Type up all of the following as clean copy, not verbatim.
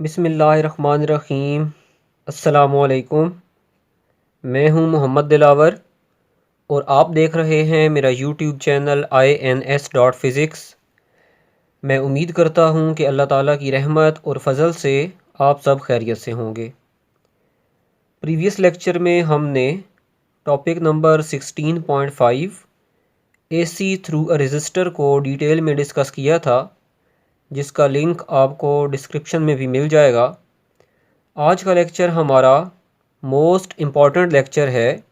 बिस्मिल्लाहिर्रहमानिर्रहीम। अस्सलामुअलैकुम। मैं हूं मोहम्मद दिलावर और आप देख रहे हैं मेरा यूट्यूब चैनल INS.Physics। मैं उम्मीद करता हूं कि अल्लाह ताला की रहमत और फ़ज़ल से आप सब खैरियत से होंगे। प्रीवियस लेक्चर में हमने topic number 16.5 AC through a resistor को डिटेल में डिस्कस किया था, जिसका लिंक आपको डिस्क्रिप्शन में भी मिल जाएगा। आज का लेक्चर हमारा मोस्ट इम्पॉर्टेंट लेक्चर है,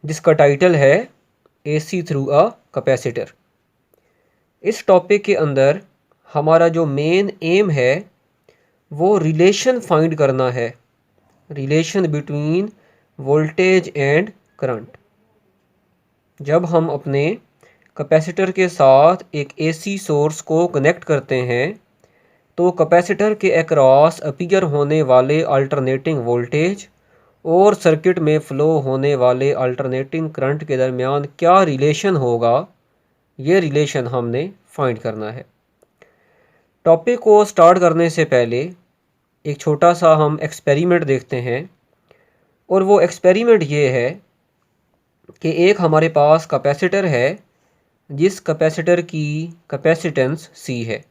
जिसका टाइटल है AC थ्रू अ कैपेसिटर। इस टॉपिक के अंदर हमारा जो मेन एम है वो रिलेशन फाइंड करना है, relation between voltage and current. जब हम अपने कैपेसिटर के साथ एक AC सोर्स को कनेक्ट करते हैं तो कैपेसिटर के अक्रॉस अपीयर होने वाले अल्टरनेटिंग वोल्टेज और सर्किट में फ़्लो होने वाले अल्टरनेटिंग करंट के दरमियान क्या रिलेशन होगा, ये रिलेशन हमने फाइंड करना है। टॉपिक को स्टार्ट करने से पहले एक छोटा सा हम एक्सपेरिमेंट देखते हैं, और वो एक्सपेरिमेंट ये है कि एक हमारे पास कैपेसिटर है जिस कैपेसिटर की कैपेसिटेंस C है।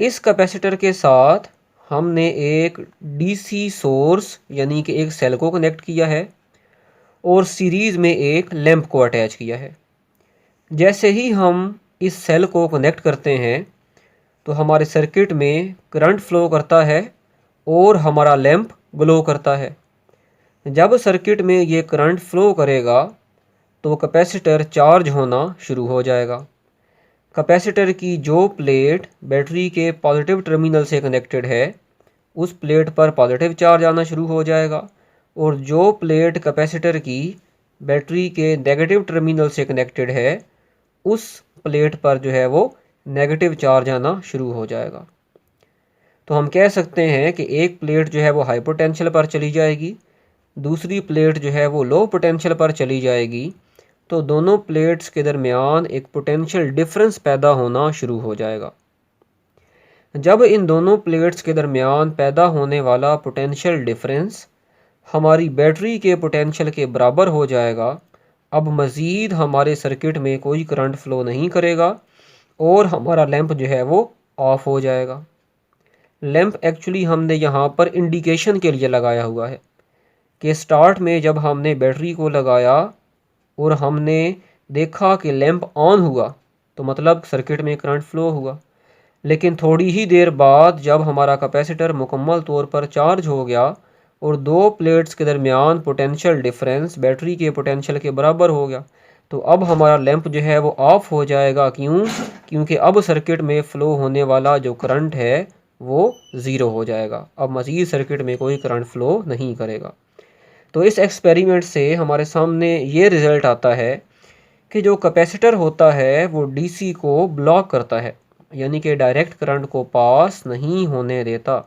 इस कैपेसिटर के साथ हमने एक DC सोर्स यानी कि एक सेल को कनेक्ट किया है और सीरीज़ में एक लैंप को अटैच किया है। जैसे ही हम इस सेल को कनेक्ट करते हैं तो हमारे सर्किट में करंट फ्लो करता है और हमारा लैंप ग्लो करता है। जब सर्किट में ये करंट फ्लो करेगा तो कैपेसिटर चार्ज होना शुरू हो जाएगा। कैपेसिटर की जो प्लेट बैटरी के पॉजिटिव टर्मिनल से कनेक्टेड है उस प्लेट पर पॉजिटिव चार्ज आना शुरू हो जाएगा, और जो प्लेट कैपेसिटर की बैटरी के नेगेटिव टर्मिनल से कनेक्टेड है उस प्लेट पर जो है वो नेगेटिव चार्ज आना शुरू हो जाएगा। तो हम कह सकते हैं कि एक प्लेट जो है वो हाई पोटेंशियल पर चली जाएगी, दूसरी प्लेट जो है वो लो पोटेंशियल पर चली जाएगी, तो दोनों प्लेट्स के दरमियान एक पोटेंशियल डिफरेंस पैदा होना शुरू हो जाएगा। जब इन दोनों प्लेट्स के दरमियान पैदा होने वाला पोटेंशियल डिफरेंस हमारी बैटरी के पोटेंशियल के बराबर हो जाएगा, अब मज़ीद हमारे सर्किट में कोई करंट फ़्लो नहीं करेगा और हमारा लैंप जो है वो ऑफ हो जाएगा। लैंप एक्चुअली हमने यहाँ पर इंडिकेशन के लिए लगाया हुआ है कि स्टार्ट में जब हमने बैटरी को लगाया और हमने देखा कि लैंप ऑन हुआ तो मतलब सर्किट में करंट फ्लो हुआ, लेकिन थोड़ी ही देर बाद जब हमारा कैपेसिटर मुकम्मल तौर पर चार्ज हो गया और दो प्लेट्स के दरमियान पोटेंशियल डिफरेंस बैटरी के पोटेंशियल के बराबर हो गया, तो अब हमारा लैंप जो है वो ऑफ हो जाएगा। क्योंकि अब सर्किट में फ़्लो होने वाला जो करंट है वो ज़ीरो हो जाएगा। अब मज़ीद सर्किट में कोई करंट फ़्लो नहीं करेगा। तो इस एक्सपेरिमेंट से हमारे सामने ये रिज़ल्ट आता है कि जो कैपेसिटर होता है वो DC को ब्लॉक करता है, यानी कि डायरेक्ट करंट को पास नहीं होने देता।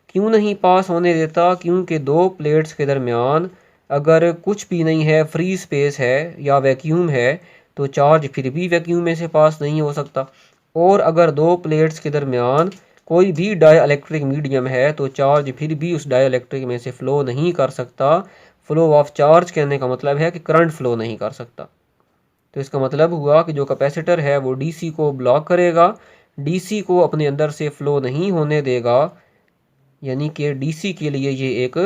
क्यों नहीं पास होने देता? क्योंकि दो प्लेट्स के दरमियान अगर कुछ भी नहीं है, फ्री स्पेस है या वैक्यूम है, तो चार्ज फिर भी वैक्यूम में से पास नहीं हो सकता। और अगर दो प्लेट्स के दरमियान कोई भी डाइलेक्ट्रिक मीडियम है तो चार्ज फिर भी उस डाइलेक्ट्रिक में से फ़्लो नहीं कर सकता। फ़्लो ऑफ चार्ज कहने का मतलब है कि करंट फ़्लो नहीं कर सकता। तो इसका मतलब हुआ कि जो कैपेसिटर है वो DC को ब्लॉक करेगा, DC को अपने अंदर से फ़्लो नहीं होने देगा, यानी कि DC के लिए ये एक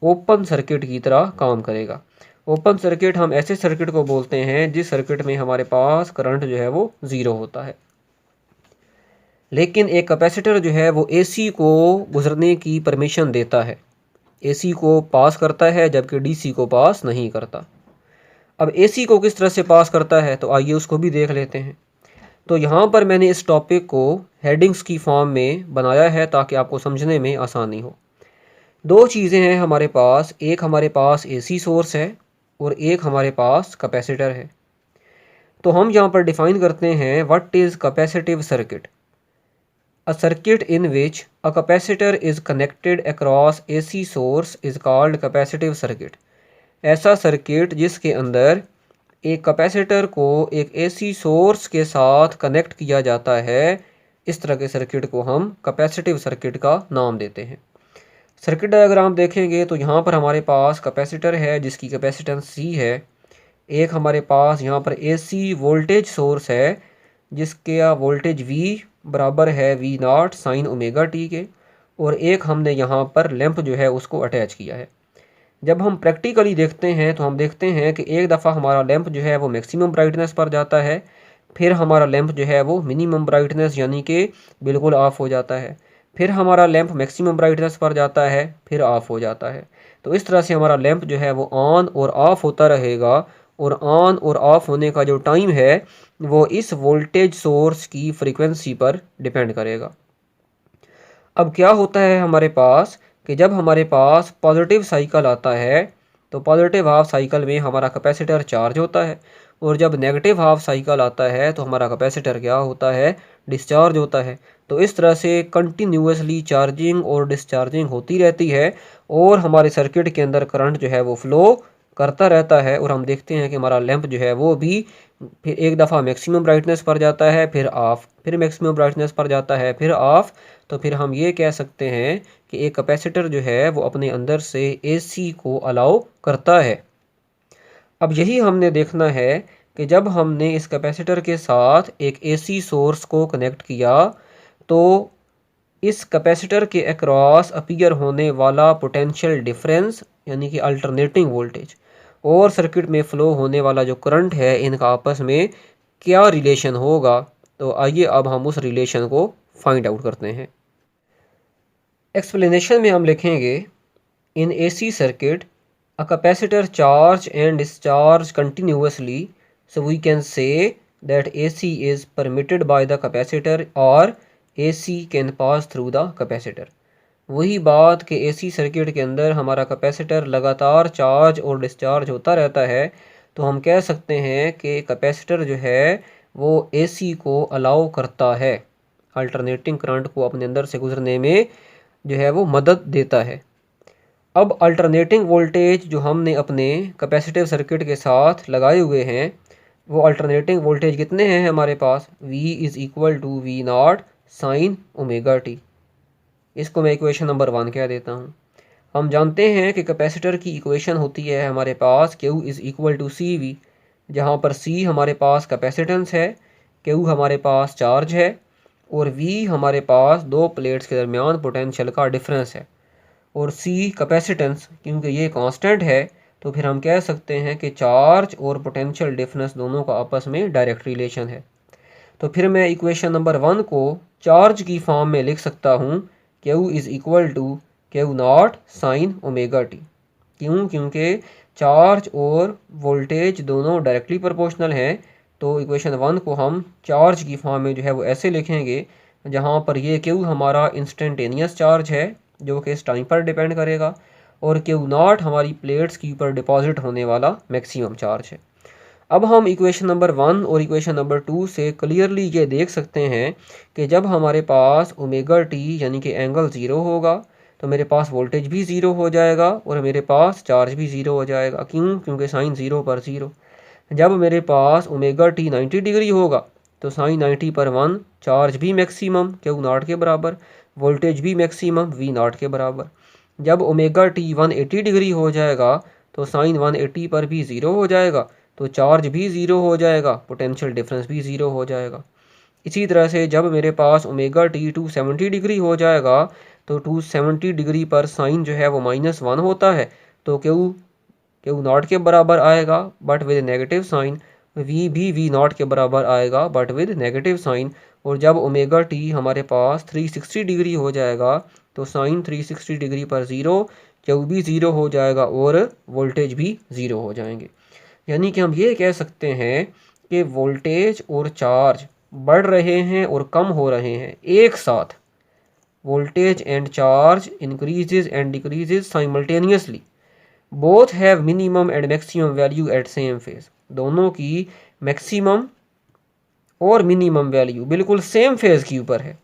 ओपन सर्किट की तरह काम करेगा। ओपन सर्किट हम ऐसे सर्किट को बोलते हैं जिस सर्किट में हमारे पास करंट जो है वो ज़ीरो होता है। लेकिन एक कैपेसिटर जो है वो AC को गुजरने की परमिशन देता है, AC को पास करता है, जबकि DC को पास नहीं करता। अब AC को किस तरह से पास करता है तो आइए उसको भी देख लेते हैं। तो यहाँ पर मैंने इस टॉपिक को हेडिंग्स की फॉर्म में बनाया है ताकि आपको समझने में आसानी हो। दो चीज़ें हैं हमारे पास, एक हमारे पास AC सोर्स है और एक हमारे पास कैपेसिटर है। तो हम यहाँ पर डिफ़ाइन करते हैं what is capacitive circuit. A circuit in which a capacitor is connected across AC source is called capacitive circuit। ऐसा सर्किट जिसके अंदर एक कैपेसिटर को एक AC सोर्स के साथ कनेक्ट किया जाता है इस तरह के सर्किट को हम कैपेसिटिव सर्किट का नाम देते हैं। सर्किट डायग्राम देखेंगे तो यहाँ पर हमारे पास कैपेसिटर है जिसकी कैपेसिटेंस C है। एक हमारे पास यहाँ पर AC वोल्टेज सोर्स है जिसके वोल्टेज V बराबर है V0 साइन ओमेगा टी के, और एक हमने यहाँ पर लैंप जो है उसको अटैच किया है। जब हम प्रैक्टिकली देखते हैं तो हम देखते हैं कि एक दफ़ा हमारा लैंप जो है वो मैक्सिमम ब्राइटनेस पर जाता है, फिर हमारा लैंप जो है वो मिनिमम ब्राइटनेस यानी कि बिल्कुल ऑफ हो जाता है, फिर हमारा लैंप मैक्सिमम ब्राइटनेस पर जाता है, फिर ऑफ हो जाता है। तो इस तरह से हमारा लैंप जो है वो ऑन और ऑफ होता रहेगा, और ऑन और ऑफ होने का जो टाइम है वो इस वोल्टेज सोर्स की फ्रीक्वेंसी पर डिपेंड करेगा। अब क्या होता है हमारे पास कि जब हमारे पास पॉजिटिव साइकिल आता है तो पॉजिटिव हाफ साइकिल में हमारा कैपेसिटर चार्ज होता है, और जब नेगेटिव हाफ साइकिल आता है तो हमारा कैपेसिटर क्या होता है, डिस्चार्ज होता है। तो इस तरह से कंटिन्यूसली चार्जिंग और डिस्चार्जिंग होती रहती है, और हमारे सर्किट के अंदर करंट जो है वो फ्लो करता रहता है, और हम देखते हैं कि हमारा लैंप जो है वो भी फिर एक दफ़ा मैक्सिमम ब्राइटनेस पर जाता है, फिर ऑफ, फिर मैक्सिमम ब्राइटनेस पर जाता है, फिर ऑफ। तो फिर हम ये कह सकते हैं कि एक कैपेसिटर जो है वो अपने अंदर से AC को अलाउ करता है। अब यही हमने देखना है कि जब हमने इस कैपेसिटर के साथ एक AC सोर्स को कनेक्ट किया तो इस कैपेसिटर के अक्रॉस अपीयर होने वाला पोटेंशियल डिफरेंस यानी कि अल्टरनेटिंग वोल्टेज और सर्किट में फ़्लो होने वाला जो करंट है, इनका आपस में क्या रिलेशन होगा। तो आइए अब हम उस रिलेशन को फाइंड आउट करते हैं। एक्सप्लेनेशन में हम लिखेंगे, इन AC circuit a capacitor charge and discharge continuously, so we can say that AC is permitted by the capacitor or AC can pass through the capacitor। वही बात कि AC सर्किट के अंदर हमारा कैपेसिटर लगातार चार्ज और डिस्चार्ज होता रहता है, तो हम कह सकते हैं कि कैपेसिटर जो है वो AC को अलाउ करता है, अल्टरनेटिंग करंट को अपने अंदर से गुजरने में जो है वो मदद देता है। अब अल्टरनेटिंग वोल्टेज जो हमने अपने कैपेसिटिव सर्किट के साथ लगाए हुए हैं, वो अल्टरनेटिंग वोल्टेज कितने हैं हमारे पास, V is equal to V0 sine omega t. इसको मैं इक्वेशन नंबर 1 कह देता हूँ। हम जानते हैं कि कैपेसिटर की इक्वेशन होती है हमारे पास Q is equal to CV, जहाँ पर C हमारे पास कैपेसिटेंस है, Q हमारे पास चार्ज है, और V हमारे पास दो प्लेट्स के दरमियान पोटेंशियल का डिफरेंस है, और C कैपेसिटेंस क्योंकि ये कांस्टेंट है तो फिर हम कह सकते हैं कि चार्ज और पोटेंशियल डिफरेंस दोनों का आपस में डायरेक्ट रिलेशन है। तो फिर मैं इक्वेशन नंबर 1 को चार्ज की फॉर्म में लिख सकता हूँ, Q is equal to Q0 sine omega t. क्यों? क्योंकि चार्ज और वोल्टेज दोनों डायरेक्टली प्रोपोर्शनल हैं। तो इक्वेशन 1 को हम चार्ज की फॉर्म में जो है वो ऐसे लिखेंगे, जहाँ पर ये Q हमारा इंस्टेंटेनियस चार्ज है जो कि इस टाइम पर डिपेंड करेगा, और Q0 हमारी प्लेट्स के ऊपर डिपॉजिट होने वाला मैक्सिमम चार्ज है। अब हम इक्वेशन नंबर 1 और इक्वेशन नंबर 2 से क्लियरली ये देख सकते हैं कि जब हमारे पास ओमेगा टी यानी कि एंगल 0 होगा तो मेरे पास वोल्टेज भी 0 हो जाएगा और मेरे पास चार्ज भी 0 हो जाएगा। क्यों? क्योंकि साइन 0 पर 0। जब मेरे पास ओमेगा टी 90 डिग्री होगा तो साइन 90 पर 1, चार्ज भी मैक्सिमम Q0 के बराबर, वोल्टेज भी मैक्सिमम V0 के बराबर। जब ओमेगा टी 180 डिग्री हो जाएगा तो साइन 180 पर भी 0 हो जाएगा, तो चार्ज भी 0 हो जाएगा, पोटेंशियल डिफरेंस भी 0 हो जाएगा। इसी तरह से जब मेरे पास ओमेगा टी 270 डिग्री हो जाएगा तो 270 डिग्री पर साइन जो है वो -1 होता है, तो Q0 के बराबर आएगा but with negative sign, V भी V0 के बराबर आएगा बट विद नेगेटिव साइन। और जब ओमेगा टी हमारे पास 360 डिग्री हो जाएगा तो साइन 360 डिग्री पर 0, Q भी 0 हो जाएगा और वोल्टेज भी 0 हो जाएंगे। यानी कि हम ये कह सकते हैं कि वोल्टेज और चार्ज बढ़ रहे हैं और कम हो रहे हैं एक साथ। Voltage and charge increases and decreases simultaneously, both have minimum and maximum value at same phase. दोनों की मैक्सिमम और मिनिमम वैल्यू बिल्कुल सेम फेज के ऊपर है,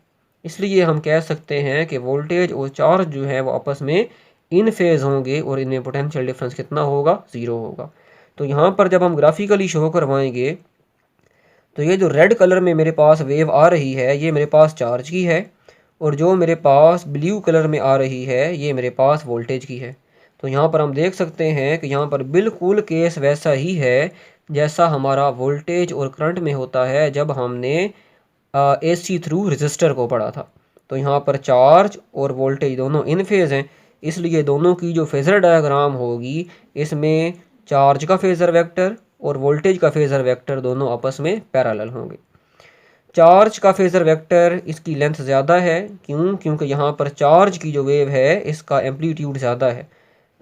इसलिए हम कह सकते हैं कि वोल्टेज और चार्ज जो है वो आपस में इन फेज होंगे और इनमें पोटेंशियल डिफरेंस कितना होगा, 0 होगा। तो यहाँ पर जब हम ग्राफिकली शो करवाएंगे तो ये जो रेड कलर में मेरे पास वेव आ रही है ये मेरे पास चार्ज की है, और जो मेरे पास ब्लू कलर में आ रही है ये मेरे पास वोल्टेज की है। तो यहाँ पर हम देख सकते हैं कि यहाँ पर बिल्कुल केस वैसा ही है जैसा हमारा वोल्टेज और करंट में होता है जब हमने AC थ्रू रजिस्टर को पढ़ा था। तो यहाँ पर चार्ज और वोल्टेज दोनों इन फेज़ हैं, इसलिए दोनों की जो फेज़र डायग्राम होगी इसमें चार्ज का फेज़र वेक्टर और वोल्टेज का फेज़र वेक्टर दोनों आपस में पैरेलल होंगे। चार्ज का फेज़र वेक्टर इसकी लेंथ ज़्यादा है, क्योंकि यहाँ पर चार्ज की जो वेव है इसका एम्पलीट्यूड ज़्यादा है।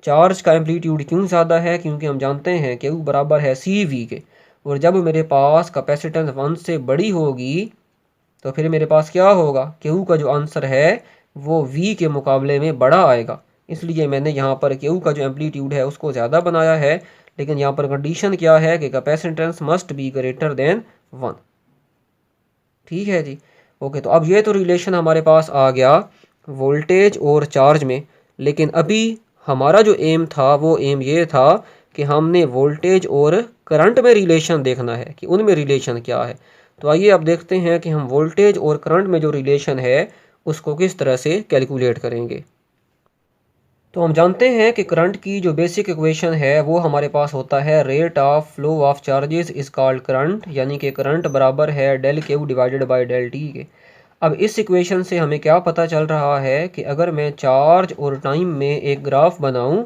चार्ज का एम्पलीट्यूड क्यों ज़्यादा है? क्योंकि हम जानते हैं कि U बराबर है CV के, और जब मेरे पास कैपेसिटेंस 1 से बड़ी होगी तो फिर मेरे पास क्या होगा? Q का जो आंसर है वो V के मुकाबले में बड़ा आएगा। इसलिए मैंने यहाँ पर Q का जो एम्पलीट्यूड है उसको ज़्यादा बनाया है, लेकिन यहाँ पर कंडीशन क्या है कि capacitance must be greater than 1। ठीक है जी, ओके। तो अब ये तो रिलेशन हमारे पास आ गया वोल्टेज और चार्ज में, लेकिन अभी हमारा जो एम था वो एम ये था कि हमने वोल्टेज और करंट में रिलेशन देखना है कि उनमें रिलेशन क्या है। तो आइए अब देखते हैं कि हम वोल्टेज और करंट में जो रिलेशन है उसको किस तरह से कैलकुलेट करेंगे। तो हम जानते हैं कि करंट की जो बेसिक इक्वेशन है वो हमारे पास होता है rate of flow of charges is called current, यानी कि करंट बराबर है del Q divided by del T के। अब इस इक्वेशन से हमें क्या पता चल रहा है कि अगर मैं चार्ज और टाइम में एक ग्राफ बनाऊं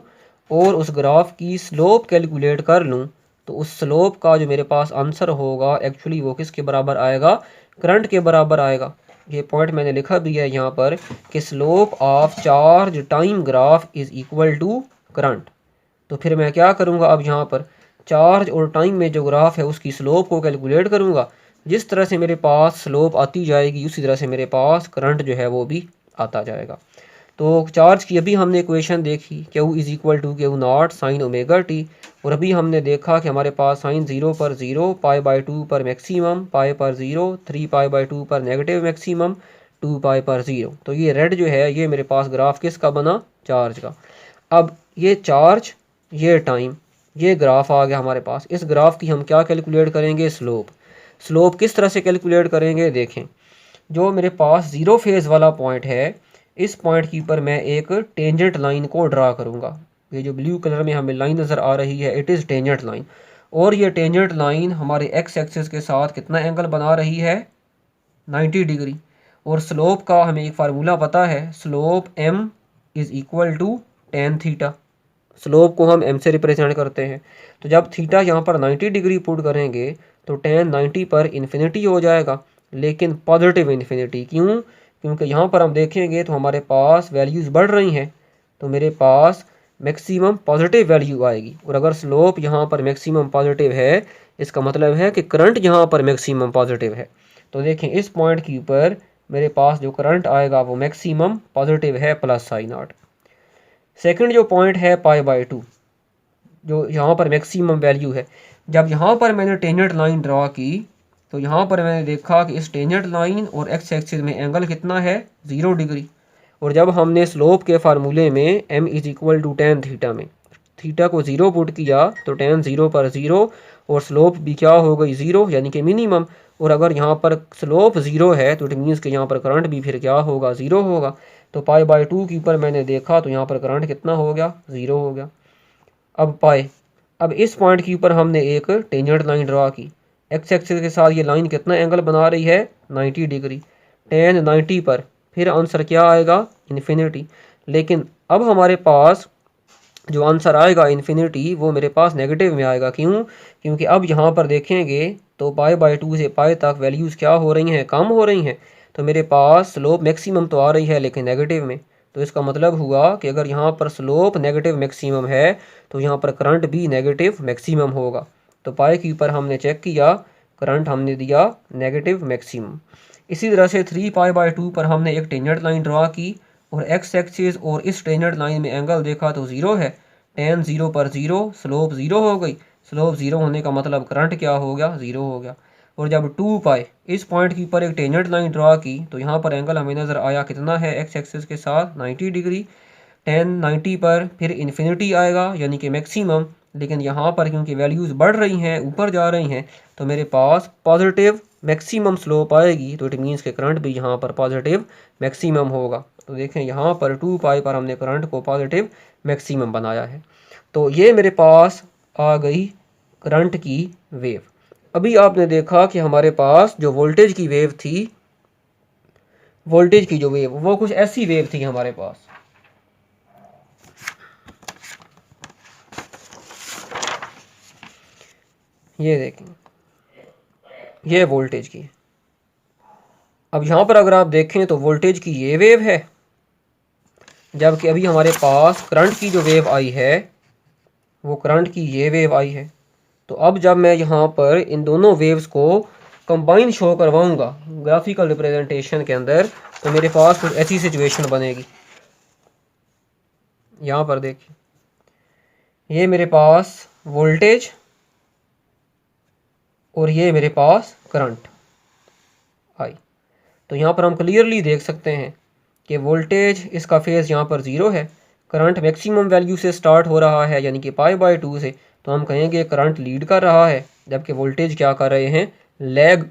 और उस ग्राफ की स्लोप कैलकुलेट कर लूं तो उस स्लोप का जो मेरे पास आंसर होगा एक्चुअली वो किसके बराबर आएगा? करंट के बराबर आएगा। ये पॉइंट मैंने लिखा भी है यहाँ पर कि slope of charge time graph is equal to current. तो फिर मैं क्या करूँगा? अब यहाँ पर चार्ज और टाइम में जो ग्राफ है उसकी स्लोप को कैलकुलेट करूँगा। जिस तरह से मेरे पास स्लोप आती जाएगी उसी तरह से मेरे पास करंट जो है वो भी आता जाएगा। तो चार्ज की अभी हमने इक्वेशन देखी Q is equal to Q naught sine omega t, और अभी हमने देखा कि हमारे पास साइन 0 पर 0, पाई बाई 2 पर मैक्सिमम, पाई पर 0, 3 पाई बाई 2 पर नेगेटिव मैक्सिमम, 2 पाई पर 0। तो ये रेड जो है ये मेरे पास ग्राफ किसका बना? चार्ज का। अब ये चार्ज, ये टाइम, ये ग्राफ आ गया हमारे पास। इस ग्राफ की हम क्या कैलकुलेट करेंगे? स्लोप। स्लोप किस तरह से कैलकुलेट करेंगे? देखें, जो मेरे पास ज़ीरो फेज़ वाला पॉइंट है इस पॉइंट के ऊपर मैं एक टेंजेंट लाइन को ड्रा करूंगा। ये जो ब्लू कलर में हमें लाइन नज़र आ रही है इट इज़ टेंजेंट लाइन, और ये टेंजेंट लाइन हमारे एक्स एक्सिस के साथ कितना एंगल बना रही है? 90 डिग्री। और स्लोप का हमें एक फार्मूला पता है, slope m is equal to tan theta. Slope को हम m से रिप्रेजेंट करते हैं। तो जब थीटा यहाँ पर 90 डिग्री पुट करेंगे तो टेन 90 पर इन्फिनिटी हो जाएगा, लेकिन पॉजिटिव इन्फिनिटी। क्यों? क्योंकि यहाँ पर हम देखेंगे तो हमारे पास वैल्यूज़ बढ़ रही हैं, तो मेरे पास मैक्सिमम पॉजिटिव वैल्यू आएगी। और अगर स्लोप यहाँ पर मैक्सिमम पॉजिटिव है इसका मतलब है कि करंट यहाँ पर मैक्सिमम पॉजिटिव है। तो देखें इस पॉइंट के ऊपर मेरे पास जो करंट आएगा वो मैक्सिमम पॉजिटिव है प्लस आई नॉट। सेकंड जो पॉइंट है पाई बाई 2, जो यहाँ पर मैक्सिमम वैल्यू है। जब यहाँ पर मैंने टेंजेंट लाइन ड्रा की तो यहाँ पर मैंने देखा कि इस टेंजेंट लाइन और एक्स एक्सिस में एंगल कितना है? 0 डिग्री। और जब हमने स्लोप के फार्मूले में m is equal to tan theta में थीटा को 0 पुट किया तो टेन 0 पर 0 और स्लोप भी क्या हो गई? 0, यानी कि मिनिमम। और अगर यहाँ पर स्लोप 0 है तो इट मीन्स कि यहाँ पर करंट भी फिर क्या होगा? 0 होगा। तो पाई बाई 2 के ऊपर मैंने देखा तो यहाँ पर करंट कितना हो गया? 0 हो गया। अब पाई, अब इस पॉइंट के ऊपर हमने एक टेंजेंट लाइन ड्रा की, एक्स एक्सिस के साथ ये लाइन कितना एंगल बना रही है? 90 डिग्री। टेन 90 पर फिर आंसर क्या आएगा? इन्फिनिटी। लेकिन अब हमारे पास जो आंसर आएगा इन्फिनिटी वो मेरे पास नेगेटिव में आएगा। क्यों? क्योंकि अब यहाँ पर देखेंगे तो पाई बाई 2 से पाई तक वैल्यूज़ क्या हो रही हैं? कम हो रही हैं। तो मेरे पास स्लोप मैक्सिमम तो आ रही है लेकिन नेगेटिव में। तो इसका मतलब हुआ कि अगर यहाँ पर स्लोप नेगेटिव मैक्सिमम है तो यहाँ पर करंट भी नेगेटिव मैक्सिमम होगा। तो पाई के ऊपर हमने चेक किया, करंट हमने दिया नेगेटिव मैक्सिमम। इसी तरह से 3 पाई बाई 2 पर हमने एक टेंजेंट लाइन ड्रा की और एक्स एक्सिस और इस टेंजेंट लाइन में एंगल देखा तो 0 है। टेन 0 पर 0, स्लोप 0 हो गई। स्लोप 0 होने का मतलब करंट क्या हो गया? 0 हो गया। और जब 2 पाई इस पॉइंट के ऊपर एक टेंजेंट लाइन ड्रा की तो यहाँ पर एंगल हमें नज़र आया कितना है? एक्स एक्सिस के साथ 90 डिग्री। टेन 90 पर फिर इन्फिनिटी आएगा यानी कि मैक्सिमम, लेकिन यहाँ पर क्योंकि वैल्यूज़ बढ़ रही हैं, ऊपर जा रही हैं, तो मेरे पास पॉजिटिव मैक्सिमम स्लोप आएगी। तो इट मीन्स के करंट भी यहाँ पर पॉजिटिव मैक्सिमम होगा। तो देखें यहाँ पर 2 पाई पर हमने करंट को पॉजिटिव मैक्सिमम बनाया है। तो ये मेरे पास आ गई करंट की वेव। अभी आपने देखा कि हमारे पास जो वोल्टेज की वेव थी, वोल्टेज की जो वेव वो कुछ ऐसी वेव थी हमारे पास। ये देखें, ये वोल्टेज की। अब यहाँ पर अगर आप देखें तो वोल्टेज की ये वेव है, जबकि अभी हमारे पास करंट की जो वेव आई है वो करंट की ये वेव आई है। तो अब जब मैं यहाँ पर इन दोनों वेव्स को कंबाइन शो करवाऊंगा ग्राफिकल रिप्रेजेंटेशन के अंदर, तो मेरे पास कुछ ऐसी सिचुएशन बनेगी। यहाँ पर देखिए, ये मेरे पास वोल्टेज और ये मेरे पास करंट आई। तो यहाँ पर हम क्लियरली देख सकते हैं कि वोल्टेज इसका फेज़ यहाँ पर 0 है, करंट मैक्सिमम वैल्यू से स्टार्ट हो रहा है यानी कि π/2 से, तो हम कहेंगे करंट लीड कर रहा है, जबकि वोल्टेज क्या कर रहे हैं, लैग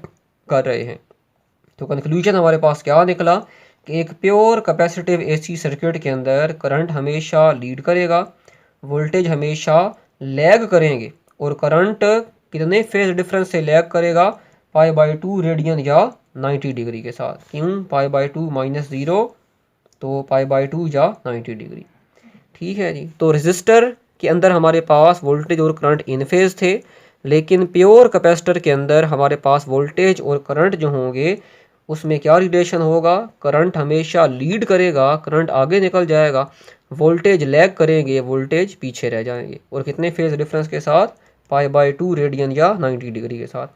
कर रहे हैं। तो कंक्लूजन हमारे पास क्या निकला कि एक प्योर कैपेसिटिव एसी सर्किट के अंदर करंट हमेशा लीड करेगा, वोल्टेज हमेशा लैग करेंगे, और करंट कितने फेज डिफरेंस से लैग करेगा, π/2 रेडियन या 90 डिग्री के साथ। क्यों, π/2 -0 तो π/2 या 90 डिग्री। ठीक है जी। तो रेजिस्टर के अंदर हमारे पास वोल्टेज और करंट इन फेज थे, लेकिन प्योर कैपेसिटर के अंदर हमारे पास वोल्टेज और करंट जो होंगे उसमें क्या रिलेशन होगा, करंट हमेशा लीड करेगा, करंट आगे निकल जाएगा, वोल्टेज लैग करेंगे, वोल्टेज पीछे रह जाएंगे, और कितने फेज डिफरेंस के साथ, π/2 रेडियन या 90 डिग्री के साथ।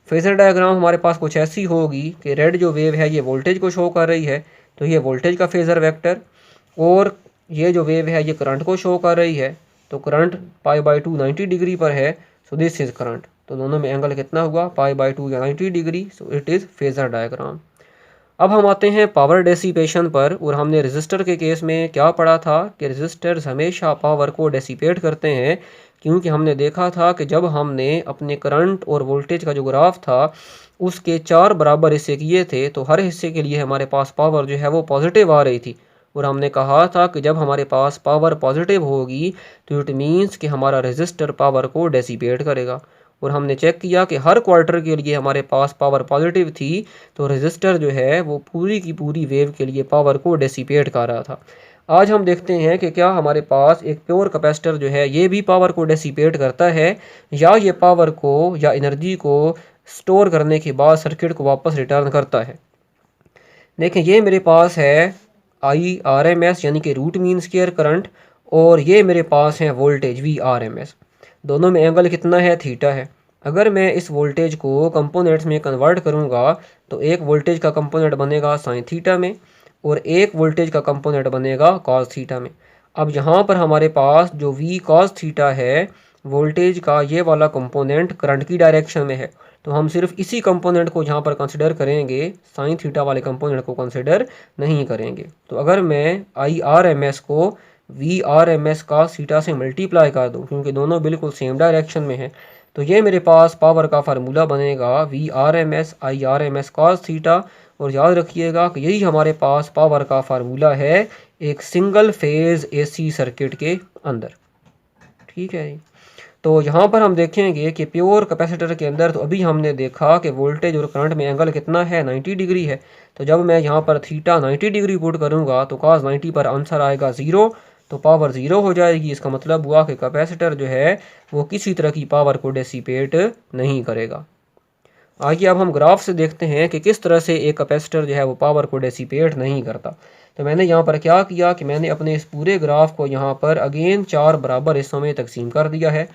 फेजर डायग्राम हमारे पास कुछ ऐसी होगी कि रेड जो वेव है ये वोल्टेज को शो कर रही है, तो ये वोल्टेज का फेजर वेक्टर, और ये जो वेव है ये करंट को शो कर रही है, तो करंट π/2 90 डिग्री पर है, सो दिस इज करंट। तो दोनों में एंगल कितना हुआ, π/2 या 90 degree, so it is phasor diagram. अब हम आते हैं पावर डेसिपेशन पर, और हमने रेजिस्टर के केस में क्या पढ़ा था कि रेजिस्टर्स हमेशा पावर को डेसिपेट करते हैं, क्योंकि हमने देखा था कि जब हमने अपने करंट और वोल्टेज का जो ग्राफ था उसके 4 बराबर हिस्से किए थे, तो हर हिस्से के लिए हमारे पास पावर जो है वो पॉजिटिव आ रही थी, और हमने कहा था कि जब हमारे पास पावर पॉजिटिव होगी तो इट मीन्स कि हमारा रेजिस्टर पावर को डेसिपेट करेगा। और हमने चेक किया कि हर क्वार्टर के लिए हमारे पास पावर पॉजिटिव थी, तो रेजिस्टर जो है वो पूरी की पूरी वेव के लिए पावर को डेसिपेट कर रहा था। आज हम देखते हैं कि क्या हमारे पास एक प्योर कैपेसिटर जो है ये भी पावर को डेसिपेट करता है, या ये पावर को या एनर्जी को स्टोर करने के बाद सर्किट को वापस रिटर्न करता है। देखें, ये मेरे पास है IRMS यानी कि रूट मीन स्क्वायर करंट, और ये मेरे पास है वोल्टेज VRMS। दोनों में एंगल कितना है, थीटा है। अगर मैं इस वोल्टेज को कंपोनेंट्स में कन्वर्ट करूंगा तो एक वोल्टेज का कंपोनेंट बनेगा साइन थीटा में, और एक वोल्टेज का कंपोनेंट बनेगा कॉस थीटा में। अब यहाँ पर हमारे पास जो V cos थीटा है, वोल्टेज का ये वाला कंपोनेंट करंट की डायरेक्शन में है, तो हम सिर्फ इसी कंपोनेंट को यहाँ पर कंसिडर करेंगे, साइन थीटा वाले कंपोनेंट को कंसिडर नहीं करेंगे। तो अगर मैं IRMS को VRMS का थीटा से मल्टीप्लाई कर दूँ, क्योंकि दोनों बिल्कुल सेम डायरेक्शन में है, तो ये मेरे पास पावर का फार्मूला बनेगा VRMS IRMS cos थीटा। और याद रखिएगा कि यही हमारे पास पावर का फार्मूला है एक सिंगल फेज AC सर्किट के अंदर। ठीक है जी। तो यहाँ पर हम देखेंगे कि प्योर कैपेसिटर के अंदर, तो अभी हमने देखा कि वोल्टेज और करंट में एंगल कितना है, 90 डिग्री है। तो जब मैं यहाँ पर थीटा 90 डिग्री पुट करूँगा तो cos 90 पर आंसर आएगा 0, तो पावर 0 हो जाएगी। इसका मतलब हुआ कि कैपेसिटर जो है वो किसी तरह की पावर को डेसिपेट नहीं करेगा। आइए अब हम ग्राफ से देखते हैं कि किस तरह से एक कैपेसिटर जो है वो पावर को डेसिपेट नहीं करता। तो मैंने यहाँ पर क्या किया कि मैंने अपने इस पूरे ग्राफ को यहाँ पर अगेन 4 बराबर हिस्सों में तकसीम कर दिया है।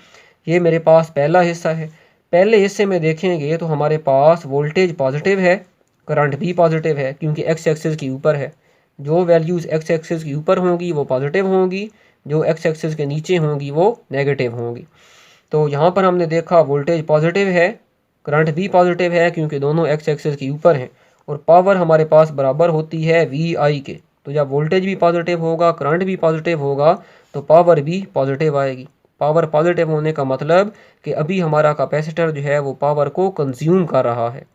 ये मेरे पास पहला हिस्सा है। पहले हिस्से में देखेंगे तो हमारे पास वोल्टेज पॉजिटिव है, करंट भी पॉजिटिव है, क्योंकि एक्स एक्सिस के ऊपर है। जो वैल्यूज़ एक्स एक्सिस के ऊपर होंगी वो पॉजिटिव होंगी, जो एक्स एक्सिस के नीचे होंगी वो नेगेटिव होंगी। तो यहाँ पर हमने देखा वोल्टेज पॉजिटिव है, करंट भी पॉजिटिव है, क्योंकि दोनों एक्स एक्सिस के ऊपर हैं, और पावर हमारे पास बराबर होती है VI के। तो जब वोल्टेज भी पॉजिटिव होगा, करंट भी पॉजिटिव होगा, तो पावर भी पॉजिटिव आएगी। पावर पॉजिटिव होने का मतलब कि अभी हमारा कैपेसिटर जो है वो पावर को कंज्यूम कर रहा है।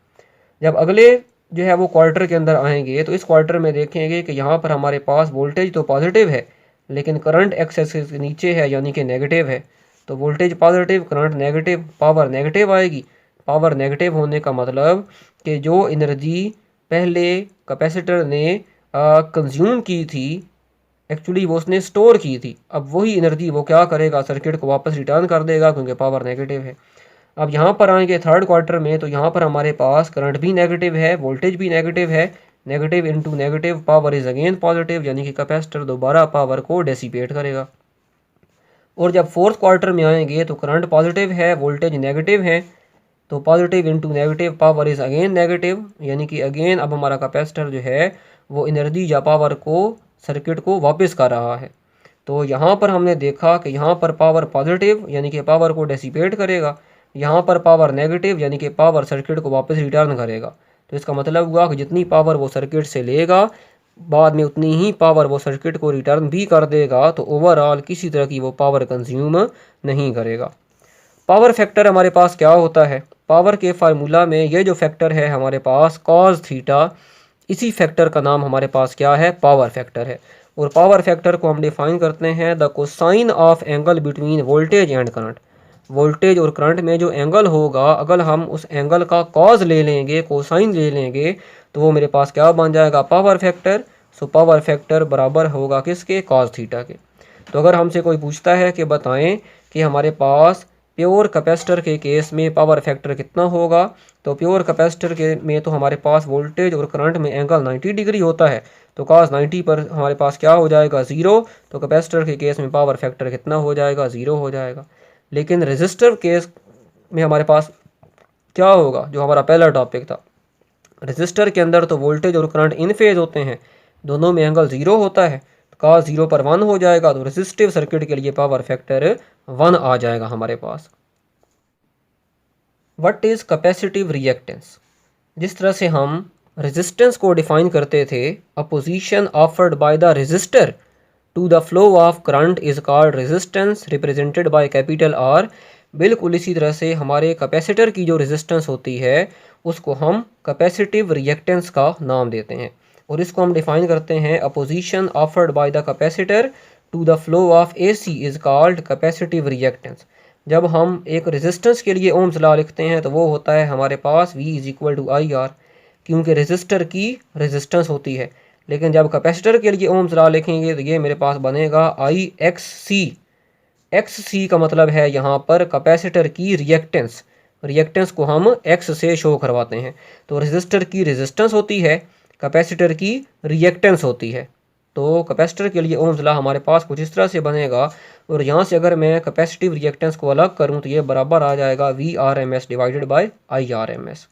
जब अगले जो है वो क्वार्टर के अंदर आएंगे तो इस क्वार्टर में देखेंगे कि यहाँ पर हमारे पास वोल्टेज तो पॉजिटिव है लेकिन करंट एक्स एक्सिस के नीचे है यानी कि नेगेटिव है। तो voltage positive, current negative, power negative आएगी। पावर नेगेटिव होने का मतलब कि जो एनर्जी पहले कैपेसिटर ने कंज्यूम की थी, एक्चुअली वो उसने स्टोर की थी, अब वही एनर्जी वो क्या करेगा, सर्किट को वापस रिटर्न कर देगा क्योंकि पावर नेगेटिव है। अब यहाँ पर आएंगे थर्ड क्वार्टर में तो यहाँ पर हमारे पास करंट भी नेगेटिव है, वोल्टेज भी नेगेटिव है। Negative into negative, power is again positive, यानी कि कैपेसिटर दोबारा पावर को डेसिपेट करेगा। और जब फोर्थ क्वार्टर में आएंगे तो करंट पॉजिटिव है, वोल्टेज नेगेटिव है, तो positive into negative, power is again negative, यानी कि अगेन अब हमारा कैपेसिटर जो है वो एनर्जी या पावर को सर्किट को वापस कर रहा है। तो यहाँ पर हमने देखा कि यहाँ पर पावर पॉजिटिव यानी कि पावर को डेसिपेट करेगा, यहाँ पर पावर नेगेटिव यानी कि पावर सर्किट को वापस रिटर्न करेगा। तो इसका मतलब हुआ कि जितनी पावर वो सर्किट से लेगा बाद में उतनी ही पावर वो सर्किट को रिटर्न भी कर देगा, तो ओवरऑल किसी तरह की वो पावर कंज्यूम नहीं करेगा। पावर फैक्टर हमारे पास क्या होता है, पावर के फार्मूला में ये जो फैक्टर है हमारे पास कॉस थीटा, इसी फैक्टर का नाम हमारे पास क्या है, पावर फैक्टर है। और पावर फैक्टर को हम डिफाइन करते हैं the cosine of angle between voltage and current. Voltage और करंट में जो एंगल होगा, अगर हम उस एंगल का कॉज ले लेंगे, कोसाइन ले लेंगे, तो वो मेरे पास क्या बन जाएगा, power factor. So power factor बराबर होगा किसके, कॉस थीटा के। तो अगर हमसे कोई पूछता है कि बताएं कि हमारे पास प्योर कैपेसिटर के केस में पावर फैक्टर कितना होगा, तो प्योर कैपेसिटर के में तो हमारे पास वोल्टेज और करंट में एंगल 90 डिग्री होता है, तो cos 90 पर हमारे पास क्या हो जाएगा, ज़ीरो। तो कैपेसिटर के केस में पावर फैक्टर कितना हो जाएगा, ज़ीरो हो जाएगा। लेकिन रेजिस्टर केस में हमारे पास क्या होगा, जो हमारा पहला टॉपिक था, रेजिस्टर के अंदर तो वोल्टेज और करंट इन फेज होते हैं, दोनों में एंगल ज़ीरो होता है, cos 0 पर 1 हो जाएगा, तो रेजिस्टिव सर्किट के लिए पावर फैक्टर 1 आ जाएगा हमारे पास। व्हाट इज़ कैपेसिटिव रिएक्टेंस, जिस तरह से हम रेजिस्टेंस को डिफाइन करते थे, opposition offered by the resistor to the flow of current is called resistance represented by capital R. बिल्कुल इसी तरह से हमारे कैपेसिटर की जो रेजिस्टेंस होती है उसको हम कैपेसिटिव रिएक्टेंस का नाम देते हैं, और इसको हम डिफाइन करते हैं, opposition offered by the capacitor to the flow of AC is called capacitive reactance. जब हम एक रेजिस्टेंस के लिए ओम्स लॉ लिखते हैं तो वो होता है हमारे पास V is equal to I R, क्योंकि रेजिस्टर की रेजिस्टेंस होती है। लेकिन जब कैपेसिटर के लिए ओम्स लॉ लिखेंगे तो ये मेरे पास बनेगा आई एक्स सी। एक्स सी का मतलब है यहाँ पर कैपेसिटर की रिएक्टेंस, रिएक्टेंस को हम एक्स से शो करवाते हैं। तो रेजिस्टर की रेजिस्टेंस होती है, कैपेसिटर की रिएक्टेंस होती है। तो कैपेसिटर के लिए ओम्स लॉ हमारे पास कुछ इस तरह से बनेगा, और यहाँ से अगर मैं कैपेसिटिव रिएक्टेंस को अलग करूँ तो ये बराबर आ जाएगा V R M S divided by I R M S.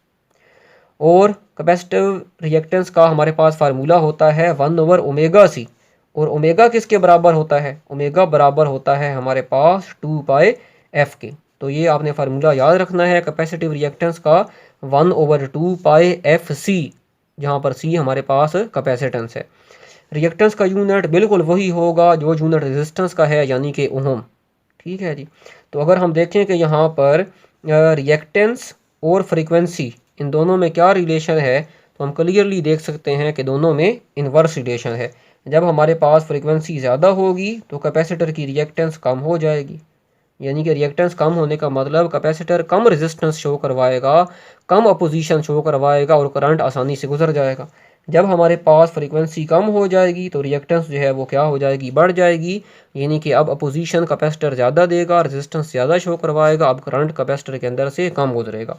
और कैपेसिटिव रिएक्टेंस का हमारे पास फार्मूला होता है 1 ओवर ओमेगा सी, और ओमेगा किसके बराबर होता है, ओमेगा बराबर होता है हमारे पास 2 पाई एफ के। तो ये आपने फार्मूला याद रखना है कैपेसिटिव रिएक्टेंस का, 1 ओवर 2 पाई एफ सी, जहाँ पर सी हमारे पास कैपेसिटेंस है। रिएक्टेंस का यूनिट बिल्कुल वही होगा जो यूनिट रेजिस्टेंस का है, यानी कि ओम। ठीक है जी। तो अगर हम देखें कि यहाँ पर रिएक्टेंस और फ्रीक्वेंसी इन दोनों में क्या रिलेशन है, तो हम क्लियरली देख सकते हैं कि दोनों में इन्वर्स रिलेशन है। जब हमारे पास फ्रीक्वेंसी ज़्यादा होगी तो कैपेसिटर की रिएक्टेंस कम हो जाएगी, यानी कि रिएक्टेंस कम होने का मतलब कैपेसिटर कम रेजिस्टेंस शो करवाएगा, कम अपोजिशन शो करवाएगा, और करंट आसानी से गुजर जाएगा। जब हमारे पास फ्रीक्वेंसी कम हो जाएगी तो रिएक्टेंस जो है वो क्या हो जाएगी, बढ़ जाएगी, यानी कि अब अपोजिशन कैपेसिटर ज़्यादा देगा, रेजिस्टेंस ज़्यादा शो करवाएगा, अब करंट कैपेसिटर के अंदर से कम गुजरेगा।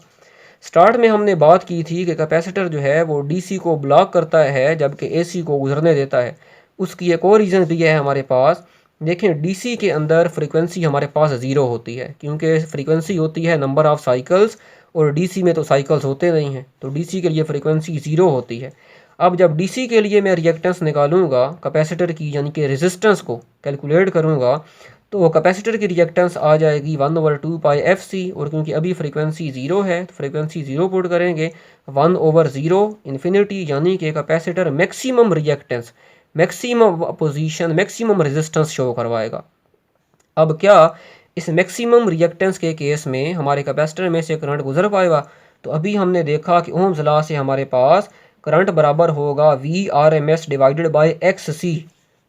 स्टार्ट में हमने बात की थी कि कैपेसिटर जो है वो डीसी को ब्लॉक करता है जबकि एसी को गुजरने देता है। उसकी एक और रीज़न भी है हमारे पास। देखें, डीसी के अंदर फ्रीक्वेंसी हमारे पास ज़ीरो होती है, क्योंकि फ्रीक्वेंसी होती है नंबर ऑफ़ साइकिल्स, और डीसी में तो साइकिल्स होते नहीं हैं, तो डीसी के लिए फ्रीक्वेंसी ज़ीरो होती है। अब जब डीसी के लिए मैं रिएक्टेंस निकालूंगा कैपेसिटर की, यानी कि रेजिस्टेंस को कैलकुलेट करूंगा, तो कैपेसिटर की रिएक्टेंस आ जाएगी 1 ओवर 2 पाई एफ सी, और क्योंकि अभी फ्रीक्वेंसी ज़ीरो है तो फ्रीक्वेंसी ज़ीरो पुट करेंगे, 1 ओवर ज़ीरो इन्फिनिटी, यानी कि capacitor maximum reactance, maximum opposition, maximum resistance show करवाएगा। अब क्या इस मैक्सिमम रिएक्टेंस के केस में हमारे कैपेसिटर में से करंट गुजर पाएगा। तो अभी हमने देखा कि ओम्स लॉ से हमारे पास करंट बराबर होगा V R M S divided by X C.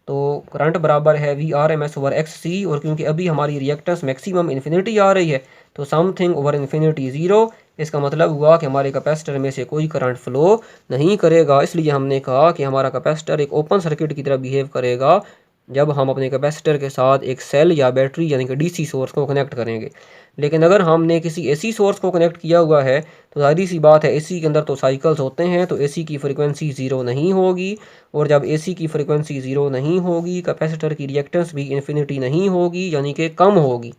तो करंट बराबर है V R M S over X C, और क्योंकि अभी हमारी रिएक्टेंस मैक्सिमम इन्फिनिटी आ रही है तो समथिंग ओवर इन्फिनिटी ज़ीरो। इसका मतलब हुआ कि हमारे कैपेसिटर में से कोई करंट फ्लो नहीं करेगा। इसलिए हमने कहा कि हमारा कैपेसिटर एक ओपन सर्किट की तरह बिहेव करेगा जब हम अपने कैपेसिटर के साथ एक सेल या बैटरी यानी कि डीसी सोर्स को कनेक्ट करेंगे। लेकिन अगर हमने किसी एसी सोर्स को कनेक्ट किया हुआ है तो जाहिर सी बात है एसी के अंदर तो साइकिल्स होते हैं, तो एसी की फ्रिक्वेंसी ज़ीरो नहीं होगी। और जब एसी की फ्रिक्वेंसी ज़ीरो नहीं होगी, कैपेसिटर की रिएक्टेंस भी इन्फिनिटी नहीं होगी, यानी कि कम होगी।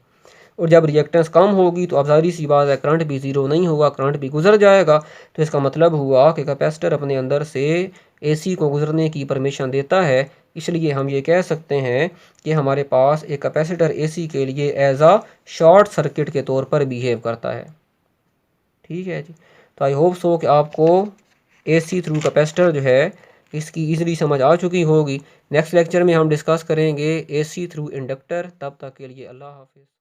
और जब रिएक्टेंस कम होगी तो अब ज़ाहिर सी बात है करंट भी ज़ीरो नहीं होगा, करंट भी गुजर जाएगा। तो इसका मतलब हुआ कि कैपेसिटर अपने अंदर से एसी को गुजरने की परमिशन देता है। इसलिए हम ये कह सकते हैं कि हमारे पास एक कैपेसिटर एसी के लिए एज आ शॉर्ट सर्किट के तौर पर बिहेव करता है। ठीक है जी। तो आई होप सो कि आपको एसी थ्रू कैपेसिटर जो है इसकी ईजिली समझ आ चुकी होगी। नेक्स्ट लेक्चर में हम डिस्कस करेंगे एसी थ्रू इंडक्टर। तब तक के लिए अल्लाह हाफिज़।